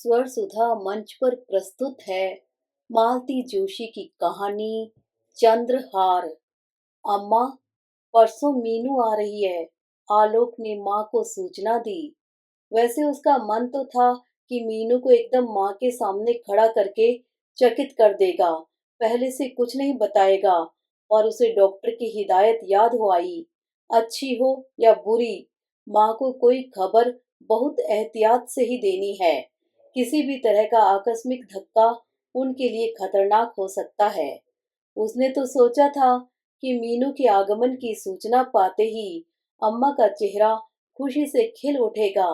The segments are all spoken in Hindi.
स्वर सुधा मंच पर प्रस्तुत है मालती जोशी की कहानी चंद्रहार। अम्मा, परसों मीनू आ रही है। आलोक ने माँ को सूचना दी। वैसे उसका मन तो था कि मीनू को एकदम माँ के सामने खड़ा करके चकित कर देगा, पहले से कुछ नहीं बताएगा और उसे डॉक्टर की हिदायत याद हो आई। अच्छी हो या बुरी, माँ को कोई खबर बहुत एहतियात से ही देनी है। किसी भी तरह का आकस्मिक धक्का उनके लिए खतरनाक हो सकता है। उसने तो सोचा था कि मीनू के आगमन की सूचना पाते ही अम्मा का चेहरा खुशी से खिल उठेगा,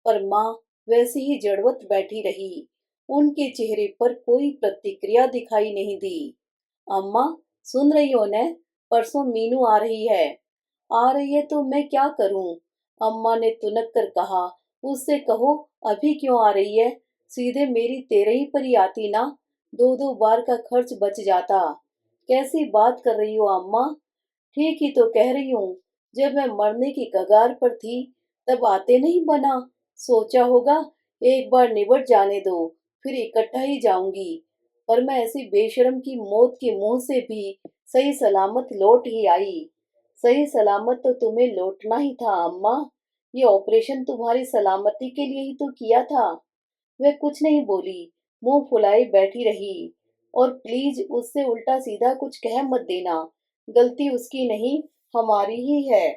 पर माँ वैसे ही जड़वत बैठी रही। उनके चेहरे पर कोई प्रतिक्रिया दिखाई नहीं दी। अम्मा, सुन रही हो न? परसों मीनू आ रही है। आ रही है तो मैं क्या करूं? अम्मा ने तुनक कर कहा। उससे कहो अभी क्यों आ रही है, सीधे मेरी तेरही पर ही आती ना, दो दो बार का खर्च बच जाता। कैसी बात कर रही हो अम्मा? ठीक ही तो कह रही हूँ। जब मैं मरने की कगार पर थी तब आते नहीं बना। सोचा होगा एक बार निबट जाने दो, फिर इकट्ठा ही जाऊंगी। पर मैं ऐसी बेशर्म की मौत के मुंह से भी सही सलामत लौट ही आई। सही सलामत तो तुम्हें लौटना ही था अम्मा। ये ऑपरेशन तुम्हारी सलामती के लिए ही तो किया था। वह कुछ नहीं बोली, मुंह फुलाई बैठी रही। और प्लीज उससे उल्टा सीधा कुछ कह मत देना। गलती उसकी नहीं, हमारी ही है।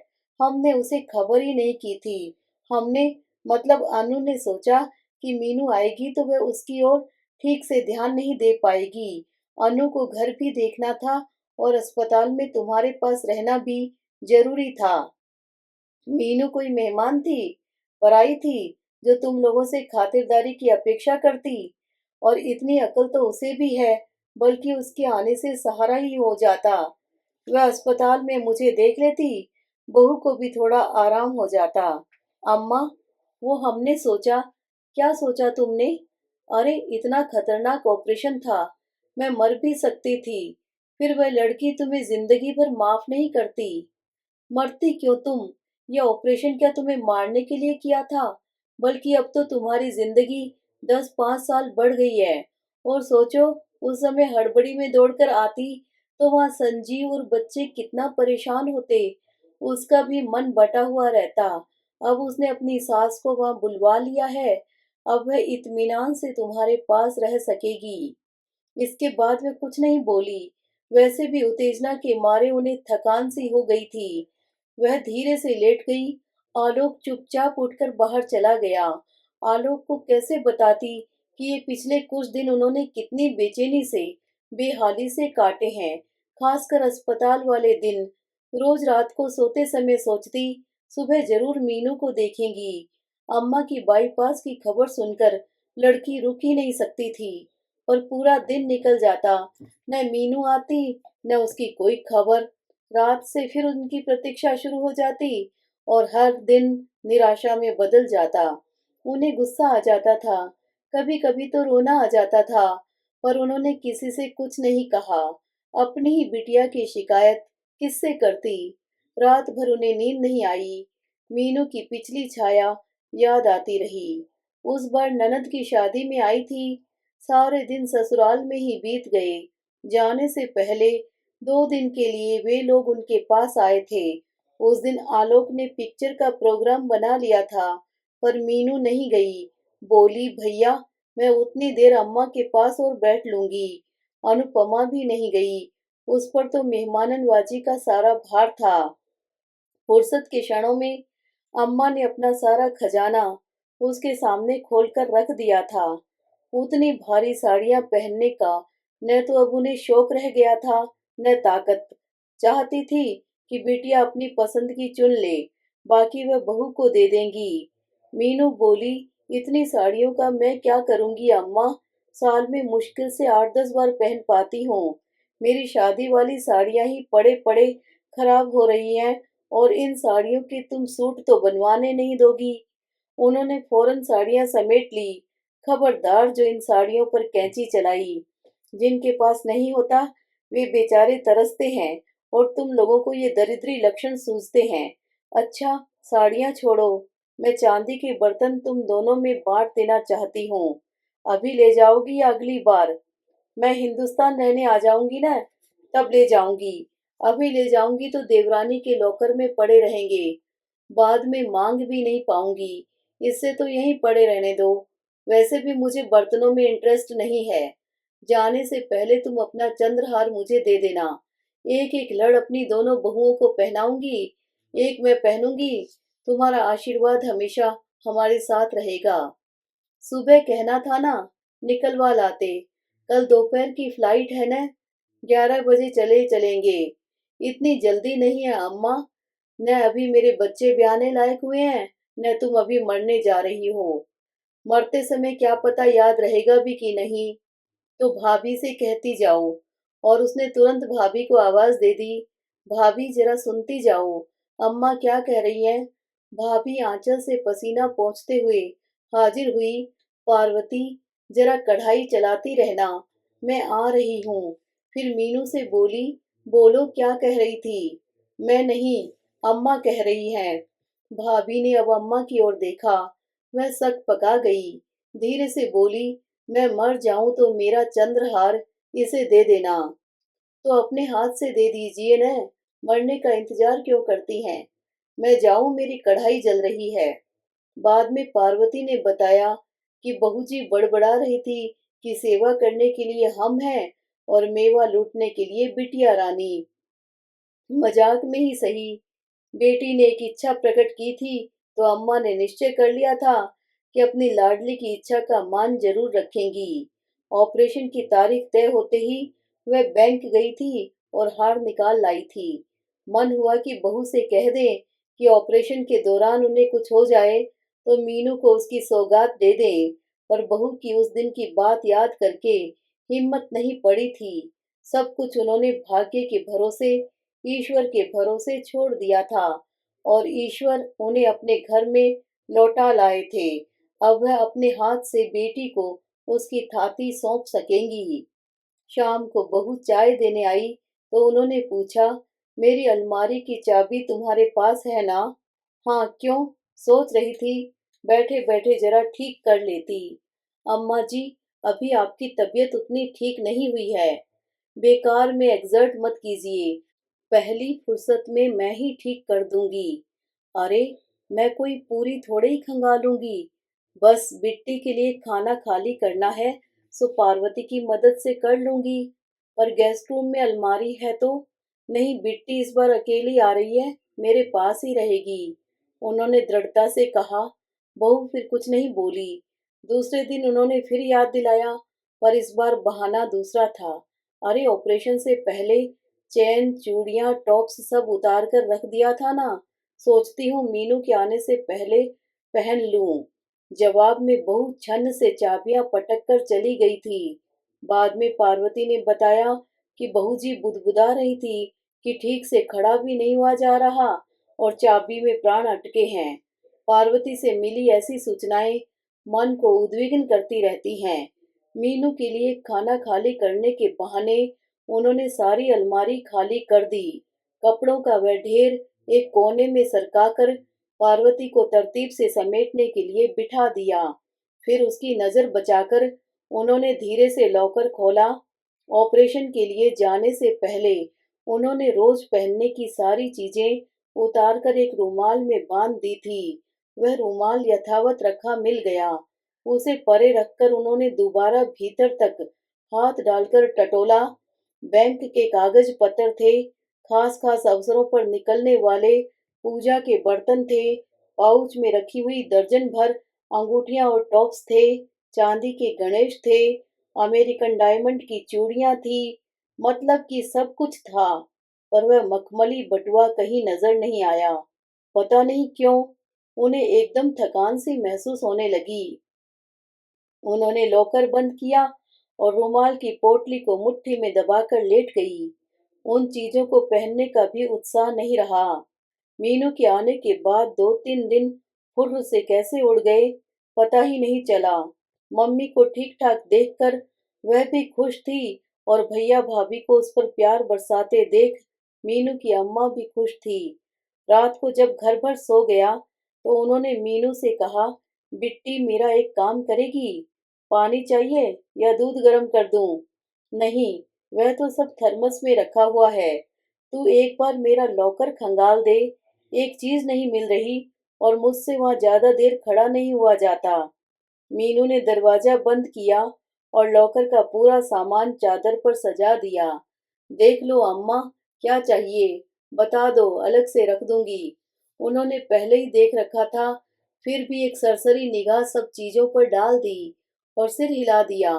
हमने उसे खबर ही नहीं की थी। हमने, मतलब अनु ने सोचा कि मीनू आएगी तो वह उसकी ओर ठीक से ध्यान नहीं दे पाएगी। अनु को घर भी देखना था और अस्पताल में तुम्हारे पास रहना भी जरूरी था। मीनू कोई मेहमान थी, पराई थी, जो तुम लोगों से खातिरदारी की अपेक्षा करती? और इतनी अकल तो उसे भी है, बल्कि उसके आने से सहारा ही हो जाता। वह अस्पताल में मुझे देख लेती, बहू को भी थोड़ा आराम हो जाता। अम्मा, वो हमने सोचा। क्या सोचा तुमने? अरे इतना खतरनाक ऑपरेशन था, मैं मर भी सकती थी। फिर वह लड़की तुम्हें जिंदगी भर माफ नहीं करती। मरती क्यों तुम? यह ऑपरेशन क्या तुम्हें मारने के लिए किया था? बल्कि अब तो तुम्हारी जिंदगी 10-5 साल बढ़ गई है। और सोचो, उस समय हड़बड़ी में दौड़कर आती तो वहाँ संजीव और बच्चे कितना परेशान होते। उसका भी मन बटा हुआ रहता। अब उसने अपनी सास को वहाँ बुलवा लिया है। अब वह इत्मीनान से तुम्हारे पास रह सकेगी। इसके बाद वह कुछ नहीं बोली। वैसे भी उत्तेजना के मारे उन्हें थकान सी हो गई थी। वह धीरे से लेट गई। आलोक चुपचाप उठकर बाहर चला गया। आलोक को कैसे बताती कि ये पिछले कुछ दिन उन्होंने कितनी बेचैनी से, बेहाली से काटे हैं। खासकर अस्पताल वाले दिन। रोज रात को सोते समय सोचती, सुबह जरूर मीनू को देखेंगी। अम्मा की बाईपास की खबर सुनकर लड़की रुक ही नहीं सकती थी। और पूरा दिन निकल जाता, न मीनू आती, न उसकी कोई खबर। रात से फिर उनकी प्रतीक्षा शुरू हो जाती और हर दिन निराशा में बदल जाता। उन्हें गुस्सा आ जाता था, कभी कभी तो रोना आ जाता था, पर उन्होंने किसी से कुछ नहीं कहा। अपनी ही बिटिया की शिकायत किससे करती? रात भर उन्हें नींद नहीं आई। मीनू की पिछली छाया याद आती रही। उस बार ननद की शादी में आई थी। सारे दिन ससुराल में ही बीत गए। जाने से पहले 2 दिन के लिए वे लोग उनके पास आए थे। उस दिन आलोक ने पिक्चर का प्रोग्राम बना लिया था, पर मीनू नहीं गई। बोली, भैया मैं उतनी देर अम्मा के पास और बैठ लूंगी। अनुपमा भी नहीं गई। उस पर तो मेहमानन नवाजी का सारा भार था। फुर्सत के क्षणों में अम्मा ने अपना सारा खजाना उसके सामने खोलकर रख दिया था। उतनी भारी साड़ियां पहनने का न तो अब उन्हें शौक रह गया था, न ताकत। चाहती थी कि बिटिया अपनी पसंद की चुन ले, बाकी वह बहू को दे देंगी। मीनू बोली, इतनी साड़ियों का मैं क्या करूंगी अम्मा? साल में मुश्किल से 8-10 बार पहन पाती हूँ। मेरी शादी वाली साड़ियां ही पड़े पड़े खराब हो रही हैं, और इन साड़ियों के तुम सूट तो बनवाने नहीं दोगी। उन्होंने फौरन साड़ियां समेट ली। खबरदार जो इन साड़ियों पर कैंची चलाई। जिनके पास नहीं होता वे बेचारे तरसते हैं, और तुम लोगों को ये दरिद्री लक्षण सूझते हैं। अच्छा, साड़ियां छोड़ो, मैं चांदी के बर्तन तुम दोनों में बांट देना चाहती हूँ। अभी ले जाओगी या अगली बार? मैं हिंदुस्तान रहने आ जाऊंगी ना, तब ले जाऊंगी। अभी ले जाऊंगी तो देवरानी के लॉकर में पड़े रहेंगे, बाद में मांग भी नहीं पाऊंगी। इससे तो यहीं पड़े रहने दो। वैसे भी मुझे बर्तनों में इंटरेस्ट नहीं है। जाने से पहले तुम अपना चंद्रहार मुझे दे देना। एक एक लड़ अपनी दोनों बहुओं को पहनाऊंगी, एक मैं पहनूंगी। तुम्हारा आशीर्वाद हमेशा हमारे साथ रहेगा। सुबह कहना था ना, निकलवा लाते। कल दोपहर की फ्लाइट है ना, 11 बजे चले चलेंगे। इतनी जल्दी नहीं है अम्मा। न अभी मेरे बच्चे ब्याने लायक हुए हैं, न तुम अभी मरने जा रही हो। मरते समय क्या पता याद रहेगा भी कि नहीं। तो भाभी से कहती जाओ। और उसने तुरंत भाभी को आवाज दे दी, भाभी जरा सुनती जाओ, अम्मा क्या कह रही हैं। भाभी आंचल से पसीना पोंछते हुए हाजिर हुई। पार्वती, जरा कढ़ाई चलाती रहना, मैं आ रही हूँ। फिर मीनू से बोली, बोलो क्या कह रही थी। मैं नहीं, अम्मा कह रही हैं। भाभी ने अब अम्मा की ओर देखा। वह सक पका गई। धीरे से बोली, मैं मर जाऊं तो मेरा चंद्रहार इसे दे देना। तो अपने हाथ से दे दीजिए न, मरने का इंतजार क्यों करती हैं। मैं जाऊं, मेरी कढ़ाई जल रही है। बाद में पार्वती ने बताया कि बहू जी बड़बड़ा रही थी कि सेवा करने के लिए हम हैं और मेवा लूटने के लिए बिटिया रानी। मजाक में ही सही। बेटी ने एक इच्छा प्रकट की थी तो अम्मा ने निश्चय कर लिया था कि अपनी लाडली की इच्छा का मान जरूर रखेंगी। ऑपरेशन की तारीख तय होते ही वह बैंक गई थी और हार निकाल लाई थी। मन हुआ कि बहू से कह दे कि ऑपरेशन के दौरान उन्हें कुछ हो जाए तो मीनू को उसकी सौगात दे दें, पर बहू की उस दिन की बात याद करके हिम्मत नहीं पड़ी थी। सब कुछ उन्होंने भाग्य के भरोसे, ईश्वर के भरोसे छोड़ दिया था और ईश्वर उन्हें अपने घर में लौटा लाए थे। अब वह अपने हाथ से बेटी को उसकी थाती सौंप सकेंगी। शाम को बहू चाय देने आई तो उन्होंने पूछा, मेरी अलमारी की चाबी तुम्हारे पास है ना? हाँ, क्यों? सोच रही थी बैठे बैठे जरा ठीक कर लेती। अम्मा जी, अभी आपकी तबीयत उतनी ठीक नहीं हुई है। बेकार में एग्जर्ट मत कीजिए, पहली फुर्सत में मैं ही ठीक कर दूंगी। अरे, मैं कोई पूरी थोड़े ही खंगालूंगी। बस बिट्टी के लिए खाना खाली करना है, सो पार्वती की मदद से कर लूंगी। पर गेस्ट रूम में अलमारी है तो? नहीं, बिट्टी इस बार अकेली आ रही है, मेरे पास ही रहेगी, उन्होंने दृढ़ता से कहा। बहू फिर कुछ नहीं बोली। दूसरे दिन उन्होंने फिर याद दिलाया, पर इस बार बहाना दूसरा था। अरे, ऑपरेशन से पहले चैन, चूड़ियां, टॉप्स सब उतार कर रख दिया था ना, सोचती हूँ मीनू के आने से पहले पहन लूं। जवाब में बहू छन्न से चाबियां पटक कर चली गई थी। बाद में पार्वती ने बताया कि बहू जी बुदबुदा रही थी कि ठीक से खड़ा भी नहीं हुआ जा रहा और चाबी में प्राण अटके हैं। पार्वती से मिली ऐसी सूचनाएं मन को उद्विग्न करती रहती हैं। मीनू के लिए खाना खाली करने के बहाने उन्होंने सारी अलमारी खाली कर दी। कपड़ों का वह ढेर एक कोने में सरकाकर पार्वती को तरतीब से समेटने के लिए बिठा दिया। फिर उसकी नजर बचाकर उन्होंने धीरे से लॉकर खोला। ऑपरेशन के लिए जाने से पहले उन्होंने रोज पहनने की सारी चीजें उतारकर एक रुमाल में बांध दी थी। वह रुमाल यथावत रखा मिल गया। उसे परे रखकर उन्होंने दोबारा भीतर तक हाथ डालकर टटोला। बैंक के कागज पत्र थे, खास खास अवसरों पर निकलने वाले पूजा के बर्तन थे, पाउच में रखी हुई दर्जन भर अंगूठियां और टॉप्स थे, चांदी के गणेश थे, अमेरिकन डायमंड की चूड़ियां थी, मतलब कि सब कुछ था। पर वह मखमली बटुआ कहीं नजर नहीं आया। पता नहीं क्यों उन्हें एकदम थकान सी महसूस होने लगी। उन्होंने लॉकर बंद किया और रुमाल की पोटली को मुट्ठी में दबाकर लेट गई। उन चीजों को पहनने का भी उत्साह नहीं रहा। मीनू के आने के बाद 2-3 दिन फुर्र से कैसे उड़ गए, पता ही नहीं चला। मम्मी को ठीक ठाक देखकर वह भी खुश थी और भैया भाभी को उस पर प्यार बरसाते देख मीनू की अम्मा भी खुश थी। रात को जब घर भर सो गया तो उन्होंने मीनू से कहा, बिट्टी मेरा एक काम करेगी? पानी चाहिए या दूध गर्म कर दूं? नहीं, वह तो सब थर्मस में रखा हुआ है। तू एक बार मेरा लॉकर खंगाल दे। एक चीज नहीं मिल रही और मुझसे वहां ज्यादा देर खड़ा नहीं हुआ जाता। मीनू ने दरवाजा बंद किया और लॉकर का पूरा सामान चादर पर सजा दिया। देख लो अम्मा, क्या चाहिए बता दो, अलग से रख दूंगी। उन्होंने पहले ही देख रखा था, फिर भी एक सरसरी निगाह सब चीजों पर डाल दी और सिर हिला दिया।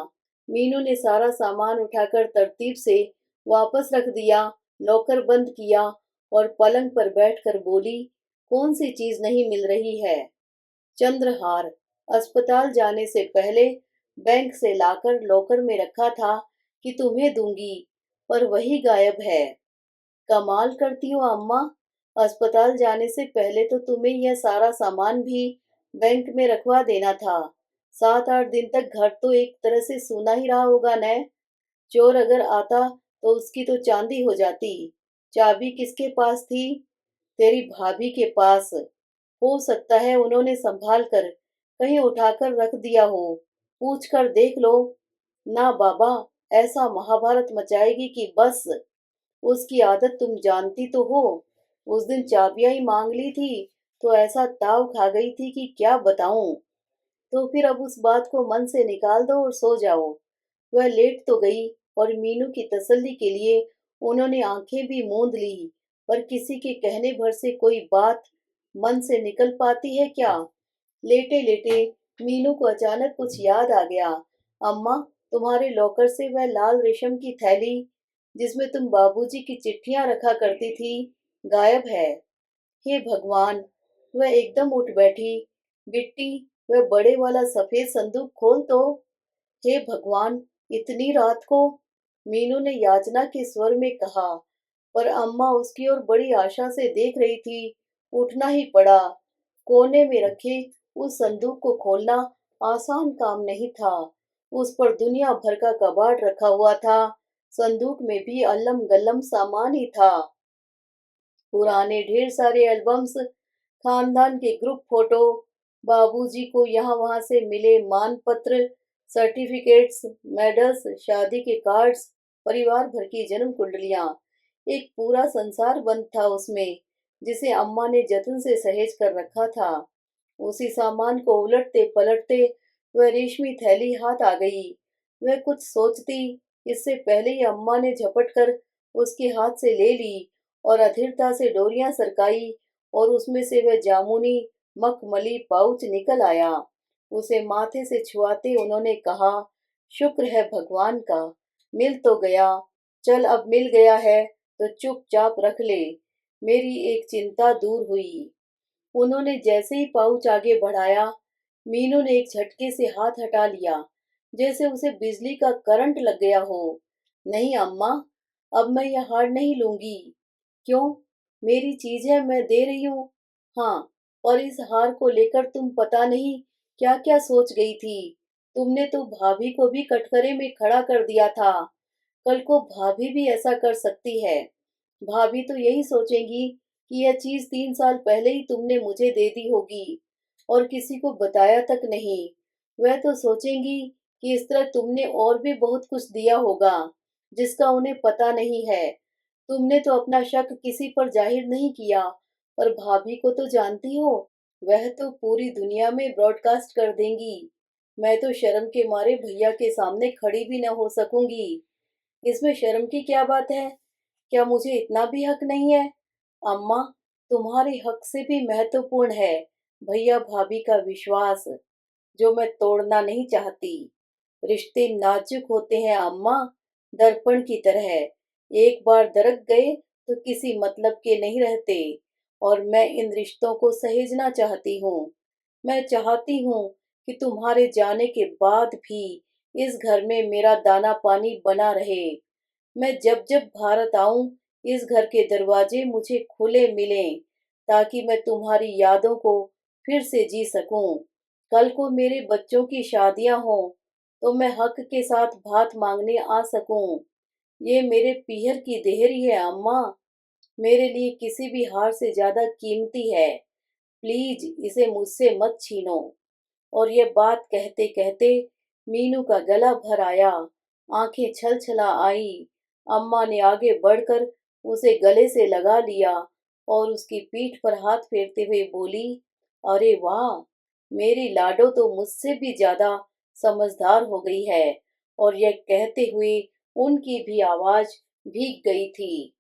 मीनू ने सारा सामान उठाकर तरतीब से वापस रख दिया, लॉकर बंद किया और पलंग पर बैठकर बोली, कौन सी चीज नहीं मिल रही है? चंद्रहार। अस्पताल जाने से पहले बैंक से लाकर लॉकर में रखा था कि तुम्हें दूंगी, पर वही गायब है। कमाल करती हो अम्मा, अस्पताल जाने से पहले तो तुम्हें यह सारा सामान भी बैंक में रखवा देना था। 7-8 दिन तक घर तो एक तरह से सूना ही रहा होगा न? चोर अगर आता तो उसकी तो चांदी हो जाती। चाबी किसके पास थी? तेरी भाभी के पास। हो सकता है उन्होंने संभाल कर कहीं उठाकर रख दिया हो। पूछ कर देख लो। ना बाबा, ऐसा महाभारत मचाएगी कि बस। उसकी आदत तुम जानती तो हो। उस दिन चाबियां ही मांग ली थी तो ऐसा ताव खा गई थी कि क्या बताऊं। तो फिर अब उस बात को मन से निकाल दो और सो जाओ। वह लेट तो गई और मीनू की तसल्ली के लिए उन्होंने आंखें भी मूंद ली, पर किसी के कहने भर से कोई बात मन से निकल पाती है क्या? लेटे लेटे मीनू को अचानक कुछ याद आ गया। अम्मा, तुम्हारे लॉकर से वह लाल रेशम की थैली जिसमें तुम बाबूजी की चिट्ठियां रखा करती थी, गायब है। हे भगवान! वह एकदम उठ बैठी। बिट्टी, वह बड़े वाला सफेद संदूक खोल तो। हे भगवान! इतनी रात को? मीनू ने याचना के स्वर में कहा, पर अम्मा उसकी ओर बड़ी आशा से देख रही थी। उठना ही पड़ा। कोने में रखे उस संदूक को खोलना आसान काम नहीं था। उस पर दुनिया भर का कबाड़ रखा हुआ था। संदूक में भी अल्लम गल्लम सामान ही था। पुराने ढेर सारे एल्बम्स, खानदान के ग्रुप फोटो, बाबूजी को यहाँ वहां से मिले मान पत्र, सर्टिफिकेट्स, मेडल्स, शादी के कार्ड्स, परिवार भर की जन्म कुंडलियां। एक पूरा संसार बंद था उसमें, जिसे अम्मा ने जतन से सहेज कर रखा था। उसी सामान को उलटते पलटते वह रेशमी थैली हाथ आ गई। वह कुछ सोचती इससे पहले ही अम्मा ने झपट कर उसके हाथ से ले ली और अधीरता से डोरियां सरकाई और उसमें से वह जामुनी मखमली पाउच निकल आया। उसे माथे से छुआते उन्होंने कहा, शुक्र है भगवान का, मिल तो गया। चल अब मिल गया है तो चुपचाप रख ले। मेरी एक चिंता दूर हुई। उन्होंने जैसे ही पाउच आगे बढ़ाया, मीनू ने एक झटके से हाथ हटा लिया, जैसे उसे बिजली का करंट लग गया हो। नहीं अम्मा, अब मैं यह हार नहीं लूंगी। क्यों? मेरी चीज है, मैं दे रही हूँ। हाँ, और इस हार को लेकर तुम पता नहीं क्या क्या सोच गई थी। तुमने तो भाभी को भी कटघरे में खड़ा कर दिया था। कल को भाभी भी ऐसा कर सकती है। भाभी तो यही सोचेंगी कि यह चीज 3 साल पहले ही तुमने मुझे दे दी होगी और किसी को बताया तक नहीं। वह तो सोचेंगी कि इस तरह तुमने और भी बहुत कुछ दिया होगा जिसका उन्हें पता नहीं है। तुमने तो अपना शक किसी पर जाहिर नहीं किया, पर भाभी को तो जानती हो, वह तो पूरी दुनिया में ब्रॉडकास्ट कर देंगी। मैं तो शर्म के मारे भैया के सामने खड़ी भी न हो सकूंगी। इसमें शर्म की क्या बात है? क्या मुझे इतना भी हक नहीं है? अम्मा, तुम्हारे हक से भी महत्वपूर्ण है भैया भाभी का विश्वास, जो मैं तोड़ना नहीं चाहती। रिश्ते नाजुक होते हैं अम्मा, दर्पण की तरह। एक बार दरक गए तो किसी मतलब के नहीं रहते, और मैं इन रिश्तों को सहेजना चाहती हूँ। मैं चाहती हूँ कि तुम्हारे जाने के बाद भी इस घर में मेरा दाना पानी बना रहे। मैं जब जब भारत आऊं, इस घर के दरवाजे मुझे खुले मिलें, ताकि मैं तुम्हारी यादों को फिर से जी सकूं। कल को मेरे बच्चों की शादियां हों तो मैं हक के साथ भात मांगने आ सकूं। ये मेरे पीहर की देहरी है अम्मा, मेरे लिए किसी भी हार से ज्यादा कीमती है। प्लीज इसे मुझसे मत छीनो। और यह बात कहते कहते मीनू का गला भर आया, आंखें छलछला आई। अम्मा ने आगे बढ़कर उसे गले से लगा लिया और उसकी पीठ पर हाथ फेरते हुए बोली, अरे वाह, मेरी लाडो तो मुझसे भी ज्यादा समझदार हो गई है। और यह कहते हुए उनकी भी आवाज भीग गई थी।